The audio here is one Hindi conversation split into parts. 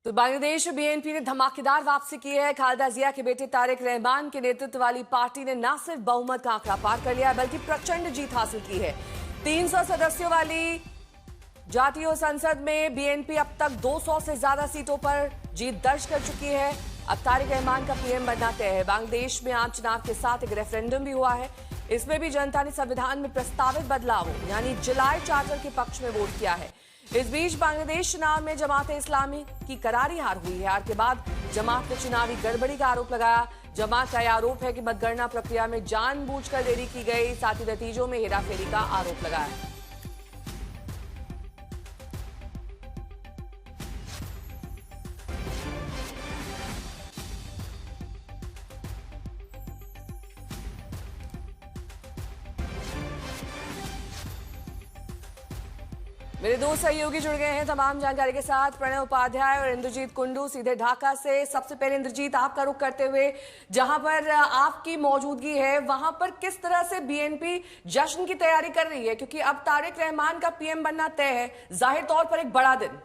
तो बांग्लादेश बीएनपी ने धमाकेदार वापसी की है। खालिदा जिया के बेटे तारिक रहमान के नेतृत्व वाली पार्टी ने न सिर्फ बहुमत का आंकड़ा पार कर लिया बल्कि प्रचंड जीत हासिल की है। 300 सदस्यों वाली जातीय संसद में बीएनपी अब तक 200 से ज्यादा सीटों पर जीत दर्ज कर चुकी है। अब तारिक रहमान का पीएम बनना तय है। बांग्लादेश में आम चुनाव के साथ एक रेफरेंडम भी हुआ है। इसमें भी जनता ने संविधान में प्रस्तावित बदलावों यानी जुलाई चार्टर के पक्ष में वोट किया है। इस बीच बांग्लादेश चुनाव में जमात इस्लामी की करारी हार हुई है। हार के बाद जमात ने चुनावी गड़बड़ी का आरोप लगाया। जमात का यह आरोप है कि मतगणना प्रक्रिया में जानबूझकर देरी की गई, साथ ही नतीजों में हेराफेरी का आरोप लगाया। मेरे दो सहयोगी जुड़ गए हैं तमाम जानकारी के साथ, प्रणय उपाध्याय और इंद्रजीत कुंडू सीधे ढाका से। सबसे पहले इंद्रजीत, आपका रुख करते हुए जहां पर आपकी मौजूदगी है वहां पर किस तरह से बीएनपी जश्न की तैयारी कर रही है, क्योंकि अब तारिक रहमान का पीएम बनना तय है। जाहिर तौर पर एक बड़ा दिन,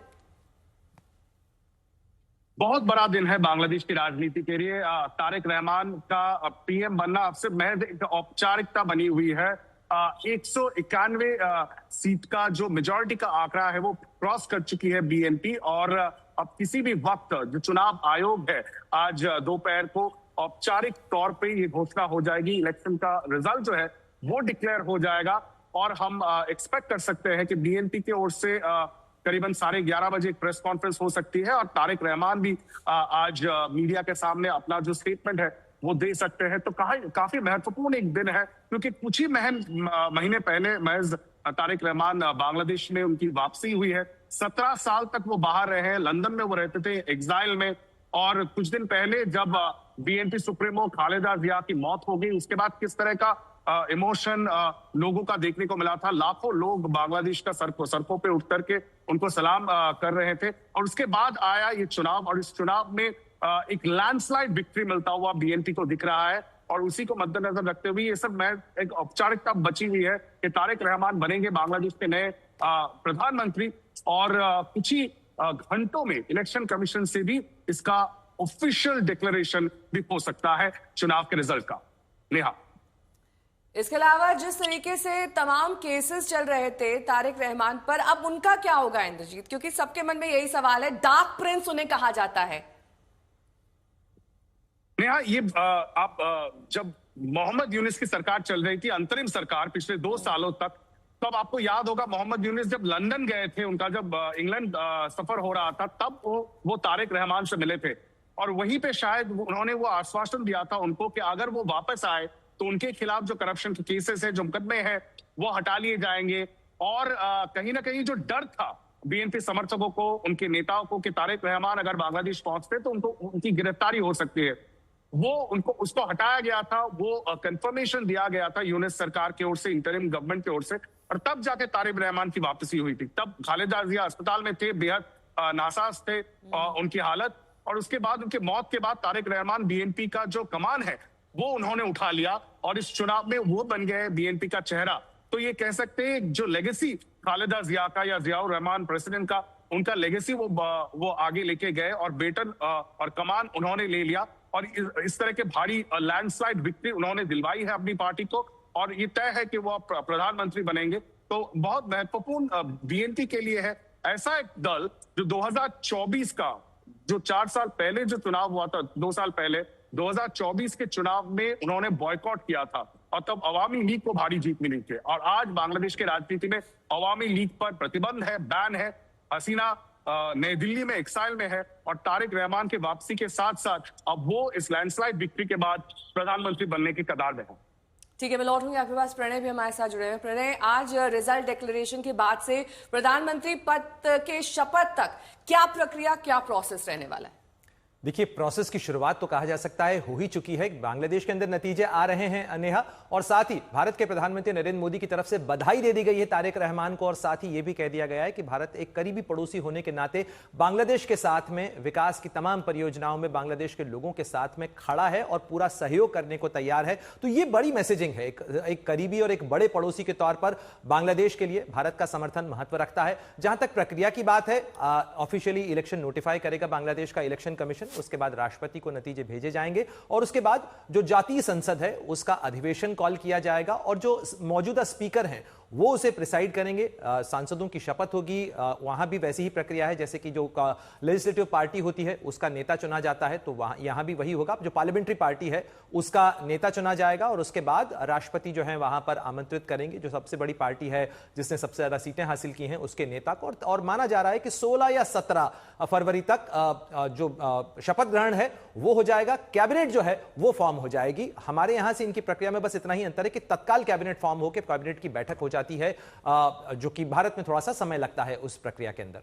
बहुत बड़ा दिन है बांग्लादेश की राजनीति के लिए। तारिक रहमान का पीएम बनना अब से महज एक औपचारिकता बनी हुई है। 191 सीट का जो मेजॉरिटी का आंकड़ा है वो क्रॉस कर चुकी है बीएनपी, और अब किसी भी वक्त जो चुनाव आयोग है आज दोपहर को औपचारिक तौर पे ये घोषणा हो जाएगी। इलेक्शन का रिजल्ट जो है वो डिक्लेयर हो जाएगा और हम एक्सपेक्ट कर सकते हैं कि बीएनपी की ओर से करीबन 11:30 बजे एक प्रेस कॉन्फ्रेंस हो सकती है और तारिक रहमान भी आज मीडिया के सामने अपना जो स्टेटमेंट है वो दे सकते हैं। तो काफी महत्वपूर्ण एक दिन है, क्योंकि कुछ ही महीने पहले महज तारिक रहमान बांग्लादेश में उनकी वापसी हुई है। 17 साल तक वो बाहर रहे हैं, लंदन में वो रहते थे एग्जाइल में, और कुछ दिन पहले जब बीएनपी सुप्रीमो खालिदा जिया की मौत हो गई उसके बाद किस तरह का इमोशन लोगों का देखने को मिला था। लाखों लोग बांग्लादेश का सड़कों पे उठ करके उनको सलाम कर रहे थे, और उसके बाद आया ये चुनाव, और इस चुनाव में एक लैंडस्लाइड विक्ट्री मिलता हुआ बीएनपी को दिख रहा है। और उसी को मद्देनजर रखते हुए ये सब में एक औपचारिकता बची हुई है कि तारिक रहमान बनेंगे बांग्लादेश के नए प्रधानमंत्री, और कुछ ही घंटों में इलेक्शन कमीशन से भी इसका ऑफिशियल डिक्लेरेशन भी हो सकता है चुनाव के रिजल्ट का। नेहा, इसके अलावा जिस तरीके से तमाम केसेस चल रहे थे तारिक रहमान पर, अब उनका क्या होगा इंद्रजीत? क्योंकि सबके मन में यही सवाल है, डार्क प्रिंस उन्हें कहा जाता है। नेहा, ये आप जब मोहम्मद यूनिस की सरकार चल रही थी, अंतरिम सरकार पिछले 2 सालों तक, तब आपको याद होगा मोहम्मद यूनिस जब लंदन गए थे, उनका जब इंग्लैंड सफर हो रहा था, तब वो तारिक रहमान से मिले थे, और वहीं पे शायद उन्होंने वो आश्वासन दिया था उनको कि अगर वो वापस आए तो उनके खिलाफ जो करप्शन के केसेस है, जो मुकदमे हैं, वो हटा लिए जाएंगे। और कहीं ना कहीं जो डर था बीएनपी समर्थकों को, उनके नेताओं को, कि तारिक रहमान अगर बांग्लादेश पहुंचते तो उनकी गिरफ्तारी हो सकती है, वो उसको हटाया गया था। वो कंफर्मेशन दिया गया था यूनिस सरकार की ओर से, इंटरिम गवर्नमेंट की ओर से, और तब जाके तारिक रहमान की वापसी हुई थी। तब खालिदा जिया अस्पताल में थे, बेहद नासाज थे उनकी हालत, और उसके बाद उनके मौत के बाद तारिक रहमान बीएनपी का जो कमान है वो उन्होंने उठा लिया, और इस चुनाव में वो बन गए बीएनपी का चेहरा। तो ये कह सकते हैं जो लेगेसी खालिदा जिया का या जियाउर रहमान प्रेसिडेंट का, उनका लेगेसी वो आगे लेके गए, और बेटन और कमान उन्होंने ले लिया, और इस तरह के भारी लैंडस्लाइड विक्ट्री उन्होंने दिलवाई है अपनी पार्टी को, और ये तय है कि वो प्रधानमंत्री बनेंगे। तो बहुत महत्वपूर्ण बीएनपी के लिए है ऐसा एक दल जो 2024 का, जो 4 साल पहले जो चुनाव हुआ था, 2 साल पहले 2024 के चुनाव में उन्होंने बॉयकॉट किया था, और तब अवामी लीग को भारी जीत मिली थी। और आज बांग्लादेश की राजनीति में अवामी लीग पर प्रतिबंध है, बैन है। हसीना नई दिल्ली में एक्साइल में है, और तारिक रहमान के वापसी के साथ साथ अब वो इस लैंडस्लाइड विक्ट्री के बाद प्रधानमंत्री बनने की कगार में है। ठीक है, मैं लौटूंगी आपके पास। प्रणय भी हमारे साथ जुड़े हैं। प्रणय, आज रिजल्ट डिक्लेरेशन के बाद से प्रधानमंत्री पद के शपथ तक क्या प्रक्रिया, क्या प्रोसेस रहने वाला है? देखिए, प्रोसेस की शुरुआत तो कहा जा सकता है हो ही चुकी है। बांग्लादेश के अंदर नतीजे आ रहे हैं नेहा, और साथ ही भारत के प्रधानमंत्री नरेंद्र मोदी की तरफ से बधाई दे दी गई है तारिक रहमान को, और साथ ही यह भी कह दिया गया है कि भारत एक करीबी पड़ोसी होने के नाते बांग्लादेश के साथ में विकास की तमाम परियोजनाओं में बांग्लादेश के लोगों के साथ में खड़ा है और पूरा सहयोग करने को तैयार है। तो ये बड़ी मैसेजिंग है, एक करीबी और एक बड़े पड़ोसी के तौर पर बांग्लादेश के लिए भारत का समर्थन महत्व रखता है। जहां तक प्रक्रिया की बात है, ऑफिशियली इलेक्शन नोटिफाई करेगा बांग्लादेश का इलेक्शन कमीशन, उसके बाद राष्ट्रपति को नतीजे भेजे जाएंगे और उसके बाद जो जातीय संसद है उसका अधिवेशन कॉल किया जाएगा और जो मौजूदा स्पीकर हैं वो उसे प्रिसाइड करेंगे। सांसदों की शपथ होगी। वहां भी वैसी ही प्रक्रिया है जैसे कि जो लेजिस्लेटिव पार्टी होती है उसका नेता चुना जाता है, तो वहां यहां भी वही होगा। जो पार्लियामेंट्री पार्टी है उसका नेता चुना जाएगा और उसके बाद राष्ट्रपति जो है वहां पर आमंत्रित करेंगे जो सबसे बड़ी पार्टी है जिसने सबसे ज्यादा सीटें हासिल की हैं उसके नेता को। और माना जा रहा है कि 16 या 17 फरवरी तक जो शपथ ग्रहण है वो हो जाएगा। कैबिनेट जो है वो फॉर्म हो जाएगी। हमारे यहां से इनकी प्रक्रिया में बस इतना ही अंतर है कि तत्काल कैबिनेट फॉर्म होकर कैबिनेट की बैठक हो जाती है, जो कि भारत में थोड़ा सा समय लगता है उस प्रक्रिया के अंदर।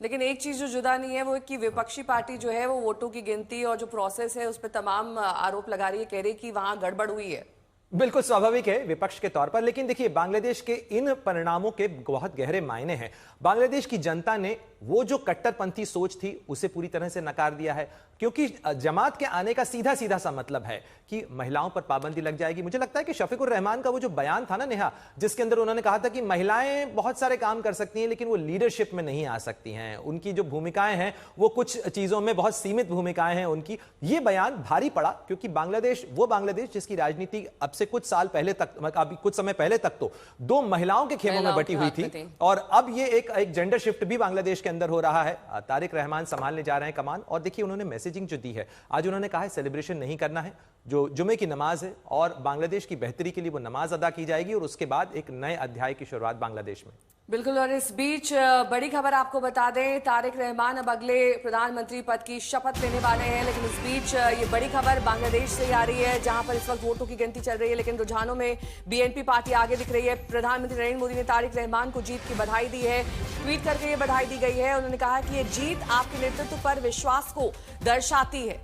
लेकिन एक चीज जो जुदा नहीं है वो है कि विपक्षी पार्टी जो है वो वोटों की गिनती और जो प्रोसेस है उस पर तमाम आरोप लगा रही है, कह रही है कि वहां गड़बड़ हुई है। बिल्कुल स्वाभाविक है विपक्ष के तौर पर, लेकिन देखिए बांग्लादेश के इन परिणामों के बहुत गहरे मायने हैं। बांग्लादेश की जनता ने वो जो कट्टरपंथी सोच थी उसे पूरी तरह से नकार दिया है, क्योंकि जमात के आने का सीधा सीधा सा मतलब है कि महिलाओं पर पाबंदी लग जाएगी। मुझे लगता है कि शफीकुर रहमान का वो जो बयान था ना नेहा, जिसके अंदर उन्होंने कहा था कि महिलाएं बहुत सारे काम कर सकती हैं लेकिन वो लीडरशिप में नहीं आ सकती हैं, उनकी जो भूमिकाएं हैं वो कुछ चीजों में बहुत सीमित भूमिकाएं हैं उनकी। ये बयान भारी पड़ा क्योंकि बांग्लादेश वो बांग्लादेश जिसकी राजनीति अब से कुछ साल पहले तक, अभी कुछ समय पहले तक तो 2 महिलाओं के खेमों में बटी हुई थी, और अब ये एक जेंडर शिफ्ट भी बांग्लादेश के अंदर हो रहा है। तारिक रहमान संभालने जा रहे हैं कमान, और देखिए उन्होंने मैसेजिंग जो दी है, आज उन्होंने कहा है सेलिब्रेशन नहीं करना है, जो जुमे की नमाज है और बांग्लादेश की बेहतरी के लिए वो नमाज अदा की जाएगी और उसके बाद एक नए अध्याय की शुरुआत बांग्लादेश में। बिल्कुल, और इस बीच बड़ी खबर आपको बता दें, तारिक रहमान अब अगले प्रधानमंत्री पद की शपथ लेने वाले हैं। लेकिन इस बीच ये बड़ी खबर बांग्लादेश से आ रही है जहां पर इस वक्त वोटों की गिनती चल रही है, लेकिन रुझानों में बीएनपी पार्टी आगे दिख रही है। प्रधानमंत्री नरेंद्र मोदी ने तारिक रहमान को जीत की बधाई दी है, ट्वीट करके ये बधाई दी गई है। उन्होंने कहा कि ये जीत आपके नेतृत्व पर विश्वास को दर्शाती है।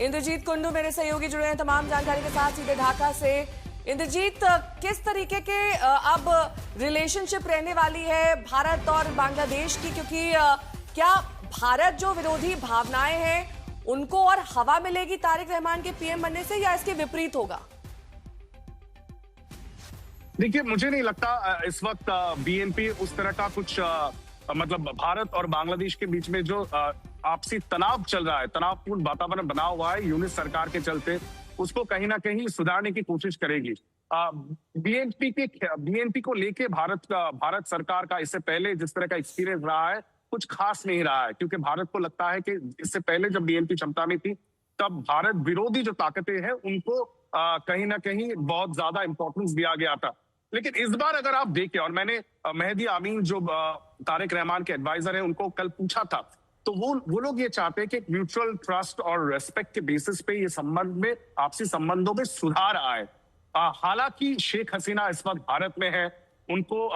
इंद्रजीत कुंडू मेरे सहयोगी जुड़े हैं तमाम जानकारी के साथ सीधे ढाका से। इंद्रजीत, किस तरीके के अब रिलेशनशिप रहने वाली है भारत और बांग्लादेश की, क्योंकि क्या भारत जो विरोधी भावनाएं हैं उनको और हवा मिलेगी तारिक रहमान के पीएम बनने से, या इसके विपरीत होगा? देखिए, मुझे नहीं लगता इस वक्त बीएनपी उस तरह का कुछ मतलब भारत और बांग्लादेश के बीच में जो आपसी तनाव चल रहा है, तनावपूर्ण वातावरण बना हुआ है यूनिस सरकार के चलते, उसको कहीं ना कहीं सुधारने की कोशिश करेगी। बीएनपी को लेके भारत सरकार का इससे पहले जिस तरह का एक्सपीरियंस रहा है कुछ खास नहीं रहा है, क्योंकि भारत को लगता है कि इससे पहले जब बीएनपी क्षमता में थी तब भारत विरोधी जो ताकतें हैं उनको कहीं ना कहीं बहुत ज्यादा इंपॉर्टेंस दिया गया था। लेकिन इस बार अगर आप देखें, और मैंने मेहदी आमीन जो तारिक रहमान के एडवाइजर हैं उनको कल पूछा था, तो वो लोग ये चाहते हैं कि म्यूचुअल ट्रस्ट और रेस्पेक्ट के बेसिस पे ये संबंध में, आपसी संबंधों में सुधार आए। हालांकि शेख हसीना इस वक्त भारत में है, उनको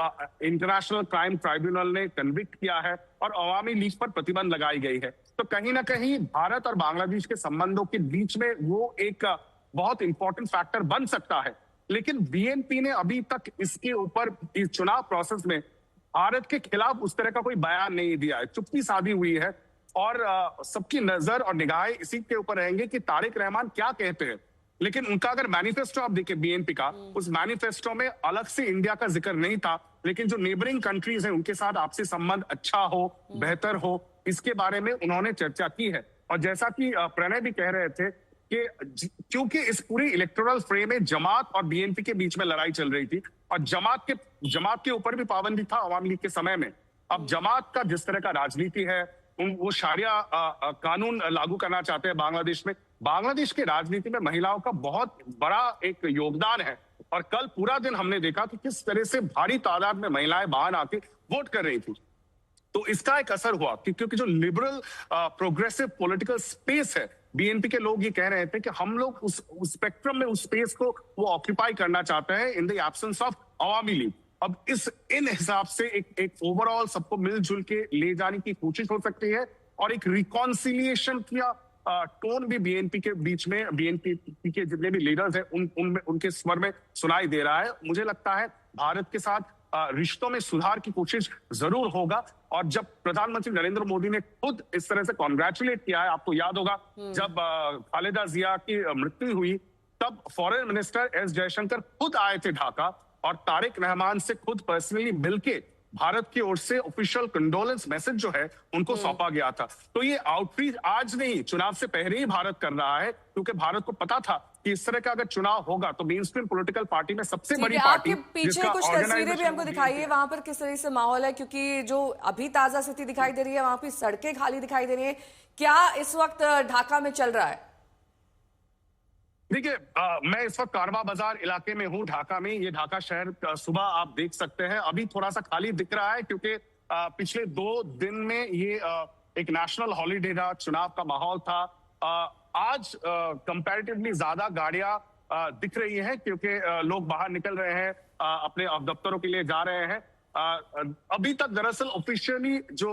इंटरनेशनल क्राइम ट्राइब्यूनल ने कन्विक्ट किया है और अवामी लीग पर प्रतिबंध लगाई गई है। तो कहीं ना कहीं भारत और बांग्लादेश के संबंधों के बीच में वो एक बहुत इंपॉर्टेंट फैक्टर बन सकता है। लेकिन बीएनपी ने अभी तक इसके ऊपर इस चुनाव प्रोसेस में भारत के खिलाफ उस तरह का कोई बयान नहीं दिया है, चुप्पी साधी हुई है, और सबकी नजर और निगाहें इसी के ऊपर रहेंगे कि तारिक रहमान क्या कहते हैं। लेकिन उनका अगर मैनिफेस्टो आप देखें बीएनपी का, उस मैनिफेस्टो में अलग से इंडिया का जिक्र नहीं था, लेकिन जो नेबरिंग कंट्रीज हैं उनके साथ आपसी संबंध अच्छा हो, बेहतर हो, इसके बारे में उन्होंने चर्चा की है। और जैसा कि प्रणय भी कह रहे थे कि क्योंकि इस पूरी इलेक्टोरल फ्रेम में जमात और बीएनपी के बीच में लड़ाई चल रही थी और जमात के ऊपर भी पाबंदी था अवामी लीग के समय में। अब जमात का जिस तरह का राजनीति है, वो शारिया कानून लागू करना चाहते हैं बांग्लादेश में। बांग्लादेश की राजनीति में महिलाओं का बहुत बड़ा एक योगदान है, और कल पूरा दिन हमने देखा कि किस तरह से भारी तादाद में महिलाएं बाहर आके वोट कर रही थी। तो इसका एक असर हुआ क्योंकि जो लिबरल प्रोग्रेसिव पॉलिटिकल स्पेस है, बीएनपी के लोग ये कह रहे थे कि हम लोग उस स्पेक्ट्रम में उस स्पेस को वो ऑक्यूपाई करना चाहते हैं in the absence of Awami league. अब इन हिसाब से एक ओवरऑल सबको मिलजुल के ले जाने की कोशिश हो सकती है, और एक रिकॉन्सिलिएशन किया टोन भी बीएनपी के बीच में, बीएनपी के जितने भी लीडर्स हैं उनके स्वर में सुनाई दे रहा है। मुझे लगता है भारत के साथ रिश्तों में सुधार की कोशिश जरूर होगा। और जब प्रधानमंत्री नरेंद्र मोदी ने खुद इस तरह से कॉन्ग्रेचुलेट किया है, आपको याद होगा जब खालिदा जिया की मृत्यु हुई तब फॉरेन मिनिस्टर एस जयशंकर खुद आए थे ढाका और तारिक रहमान से खुद पर्सनली मिलके भारत की ओर से ऑफिशियल कंडोलेंस मैसेज जो है उनको सौंपा गया था। तो ये आउटरीच आज नहीं, चुनाव से पहले ही भारत कर रहा है, क्योंकि भारत को पता था कि इस तरह का अगर चुनाव होगा तो मेन स्ट्रीम पॉलिटिकल पार्टी में सबसे बड़ी पार्टी, आपके पीछे कुछ तस्वीरें भी हमको दिखाइए वहां पर किस तरह से माहौल है, क्योंकि जो अभी ताजा स्थिति दिखाई दे रही है वहां पर सड़कें खाली दिखाई दे रही है। क्या इस वक्त ढाका में चल रहा है? देखिए, मैं इस वक्त कारवा बाजार इलाके में हूँ ढाका में। ये ढाका शहर सुबह आप देख सकते हैं अभी थोड़ा सा खाली दिख रहा है, क्योंकि पिछले 2 दिन में ये एक नेशनल हॉलीडे था, चुनाव का माहौल था। आज कंपैरेटिवली ज्यादा गाड़ियां दिख रही हैं, क्योंकि लोग बाहर निकल रहे हैं, अपने दफ्तरों के लिए जा रहे हैं। अभी तक दरअसल ऑफिशियली जो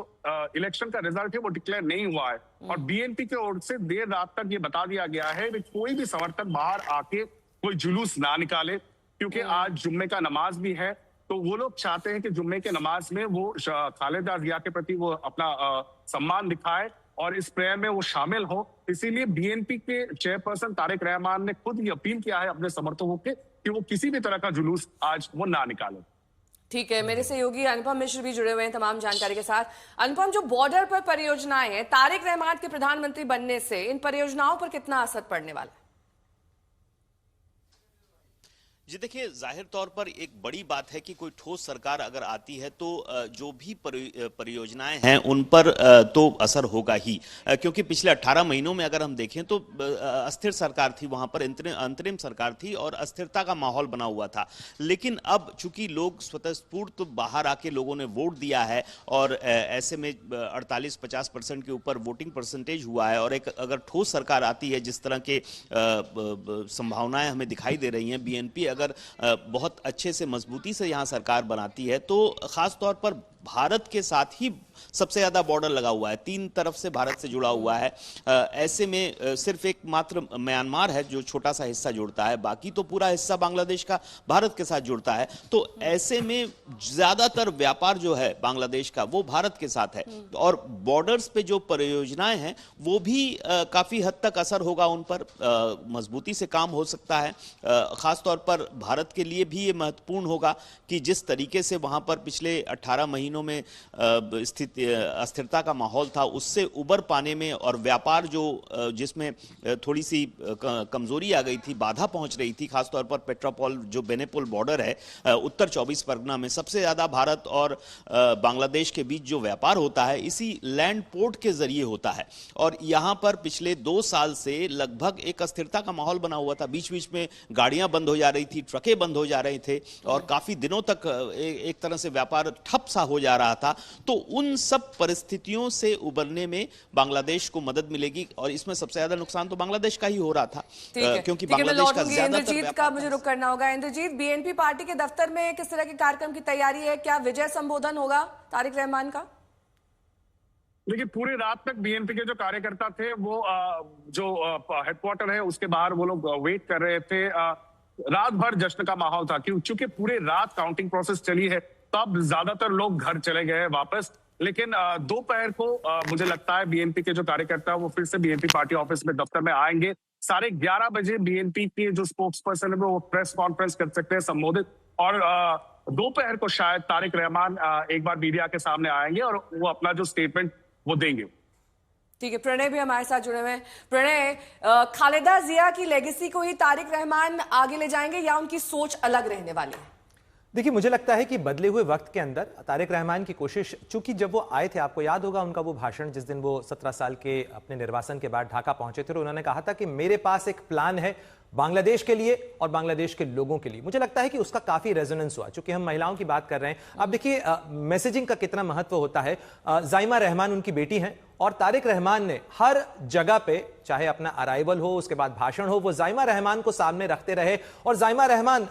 इलेक्शन का रिजल्ट है वो डिक्लेयर नहीं हुआ है और बीएनपी की ओर से देर रात तक ये बता दिया गया है कि कोई भी समर्थक बाहर आके कोई जुलूस ना निकाले, क्योंकि आज जुम्मे का नमाज भी है। तो वो लोग चाहते हैं कि जुम्मे के नमाज में वो खालिदा जिया के प्रति वो अपना सम्मान दिखाए और इस प्रेयर में वो शामिल हो। इसीलिए बीएनपी के चेयरपर्सन तारिक रहमान ने खुद ये अपील किया है अपने समर्थकों के कि वो किसी भी तरह का जुलूस आज वो ना निकाले। ठीक है, मेरे सहयोगी अनुपम मिश्र भी जुड़े हुए हैं तमाम जानकारी के साथ। अनुपम, जो बॉर्डर पर परियोजनाएं हैं, तारिक रहमान के प्रधानमंत्री बनने से इन परियोजनाओं पर कितना असर पड़ने वाला है? जी देखिए, जाहिर तौर पर एक बड़ी बात है कि कोई ठोस सरकार अगर आती है तो जो भी परियोजनाएं हैं उन पर तो असर होगा ही, क्योंकि पिछले 18 महीनों में अगर हम देखें तो अस्थिर सरकार थी, वहां पर अंतरिम सरकार थी और अस्थिरता का माहौल बना हुआ था। लेकिन अब चूंकि लोग स्वतःस्फूर्त तो बाहर आके लोगों ने वोट दिया है और ऐसे में 48-50% के ऊपर वोटिंग परसेंटेज हुआ है और एक अगर ठोस सरकार आती है जिस तरह के संभावनाएं हमें दिखाई दे रही हैं, बीएनपी अगर बहुत अच्छे से मजबूती से यहां सरकार बनाती है तो खास तौर पर भारत के साथ ही सबसे ज्यादा बॉर्डर लगा हुआ है, 3 तरफ से भारत से जुड़ा हुआ है। ऐसे में सिर्फ एक मात्र म्यांमार है जो छोटा सा हिस्सा जुड़ता है, बाकी तो पूरा हिस्सा बांग्लादेश का भारत के साथ जुड़ता है। तो ऐसे में ज्यादातर व्यापार जो है बांग्लादेश का वो भारत के साथ है और बॉर्डर्स पे जो परियोजनाएं हैं वो भी काफी हद तक असर होगा उन पर, मजबूती से काम हो सकता है। खासतौर पर भारत के लिए भी ये महत्वपूर्ण होगा कि जिस तरीके से वहां पर पिछले 18 महीनों में अस्थिरता का माहौल था उससे उबर पाने में और व्यापार जो जिसमें थोड़ी सी कमजोरी आ गई थी, बाधा पहुंच रही थी, खासतौर पर पेट्रापोल जो बेनेपोल बॉर्डर है उत्तर 24 परगना में सबसे ज्यादा भारत और बांग्लादेश के बीच जो व्यापार होता है इसी लैंड पोर्ट के जरिए होता है और यहां पर पिछले 2 साल से लगभग एक अस्थिरता का माहौल बना हुआ था। बीच बीच में गाड़ियां बंद हो जा रही थी, ट्रकें बंद हो जा रहे थे और काफी दिनों तक एक तरह से व्यापार ठप सा हो जा रहा था। तो उन सब परिस्थितियों से उबरने में बांग्लादेश को मदद मिलेगी और इसमें सबसे ज्यादा नुकसान तो बांग्लादेश का ही हो रहा था, क्योंकि बांग्लादेश का ज्यादातर इंद्रजीत का मुझे रुक करना होगा। इंद्रजीत, बीएनपी पार्टी के दफ्तर में किस तरह के कार्यक्रम की तैयारी है? क्या विजय संबोधन होगा तारिक रहमान का? देखिए, पूरी रात तक बीएनपी के जो कार्यकर्ता थे वो जो हेडक्वार्टर है उसके बाहर वो लोग वेट कर रहे थे। रात भर जश्न का माहौल था, क्योंकि पूरे रात काउंटिंग प्रोसेस चली है तब ज्यादातर लोग घर चले गए वापस। लेकिन दोपहर को मुझे लगता है बीएनपी के जो कार्यकर्ता वो फिर से बीएनपी पार्टी ऑफिस में दफ्तर में आएंगे। 11:30 बजे बीएनपी के जो स्पोक्स पर्सन है वो प्रेस कॉन्फ्रेंस कर सकते हैं संबोधित, और दोपहर को शायद तारिक रहमान एक बार मीडिया के सामने आएंगे और वो अपना जो स्टेटमेंट वो देंगे। ठीक है, प्रणय भी हमारे साथ जुड़े हुए हैं। प्रणय, खालिदा जिया की लेगेसी को ही तारिक रहमान आगे ले जाएंगे या उनकी सोच अलग रहने वाली है? देखिए, मुझे लगता है कि बदले हुए वक्त के अंदर तारिक रहमान की कोशिश, चूंकि जब वो आए थे, आपको याद होगा उनका वो भाषण जिस दिन वो 17 साल के अपने निर्वासन के बाद ढाका पहुंचे थे, उन्होंने कहा था कि मेरे पास एक प्लान है बांग्लादेश के लिए और बांग्लादेश के लोगों के लिए। मुझे लगता है कि उसका काफी रेजोनेंस हुआ, चूंकि हम महिलाओं की बात कर रहे हैं। अब देखिए मैसेजिंग का कितना महत्व होता है। जाइमा रहमान उनकी बेटी हैं और तारिक रहमान ने हर जगह पे, चाहे अपना अराइवल हो, उसके बाद भाषण हो, वो जाइमा रहमान को सामने रखते रहे। और जाइमा रहमान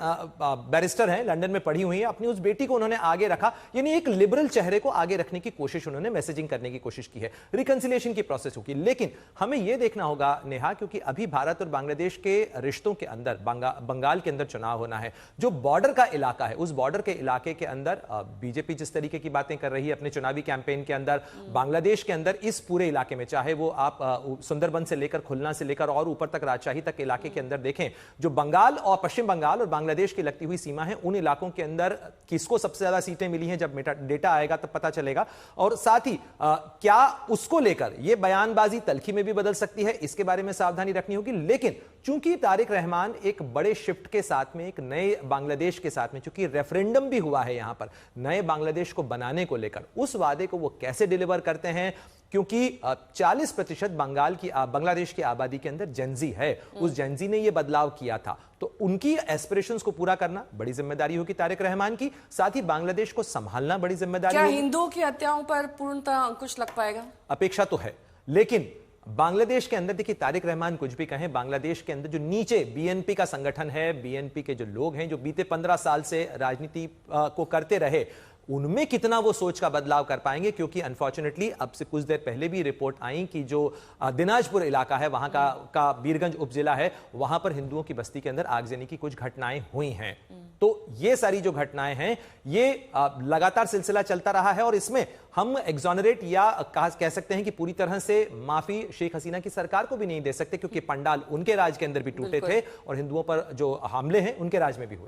बैरिस्टर हैं, लंदन में पढ़ी हुई है, अपनी उस बेटी को उन्होंने आगे रखा, यानी एक लिबरल चेहरे को आगे रखने की कोशिश, उन्होंने मैसेजिंग करने की कोशिश की है, रिकंसिलिएशन की प्रोसेस होगी। लेकिन हमें यह देखना होगा नेहा, क्योंकि अभी भारत और बांग्लादेश के रिश्तों के अंदर बंगाल के अंदर चुनाव होना है, जो बॉर्डर का इलाका है, उस बॉर्डर के इलाके के अंदर बीजेपी जिस तरीके की बातें कर रही है अपने चुनावी कैंपेन के अंदर, बांग्लादेश के अंदर इस पूरे इलाके में, चाहे वो आप सुंदरबन से लेकर खुलना से लेकर और ऊपर तक राजशाही तक इलाके के अंदर देखें, जो बंगाल और पश्चिम बंगाल और बांग्लादेश की लगती हुई सीमा है, उन इलाकों के अंदर किसको सबसे ज्यादा सीटें मिली हैं, जब डेटा आएगा तब पता चलेगा। और साथ ही क्या उसको लेकर यह बयानबाजी तल्खी में भी बदल सकती है, इसके बारे में सावधानी रखनी होगी। लेकिन चूंकि तारिक रहमान एक बड़े शिफ्ट के साथ में, एक नए बांग्लादेश के साथ में, चूंकि रेफरेंडम भी हुआ है यहां पर नए बांग्लादेश को बनाने को लेकर, उस वादे को वो कैसे डिलीवर करते हैं, क्योंकि 40% बांग्लादेश की आबादी के अंदर जेंजी है, उस जेंजी ने यह बदलाव किया था, तो उनकी एस्पिरेशंस को पूरा करना बड़ी जिम्मेदारी होगी तारिक रहमान की, साथ ही बांग्लादेश को संभालना बड़ी जिम्मेदारी क्या होगी। हिंदुओं की हत्याओं पर पूर्णतः अंकुश लग पाएगा? अपेक्षा तो है, लेकिन बांग्लादेश के अंदर देखिए, तारिक रहमान कुछ भी कहें, बांग्लादेश के अंदर जो नीचे बीएनपी का संगठन है, बीएनपी के जो लोग हैं, जो बीते 15 साल से राजनीति को करते रहे, उनमें कितना वो सोच का बदलाव कर पाएंगे, क्योंकि अनफॉर्चुनेटली अब से कुछ देर पहले भी रिपोर्ट आई कि जो दिनाजपुर इलाका है, वहां का बीरगंज उपजिला है, वहां पर हिंदुओं की बस्ती के अंदर आगजनी की कुछ घटनाएं हुई हैं। तो ये सारी जो घटनाएं हैं, ये लगातार सिलसिला चलता रहा है, और इसमें हम एग्जॉनरेट या कह सकते हैं कि पूरी तरह से माफी शेख हसीना की सरकार को भी नहीं दे सकते, क्योंकि पंडाल उनके राज के अंदर भी टूटे थे और हिंदुओं पर जो हमले हैं उनके राज में भी हुए।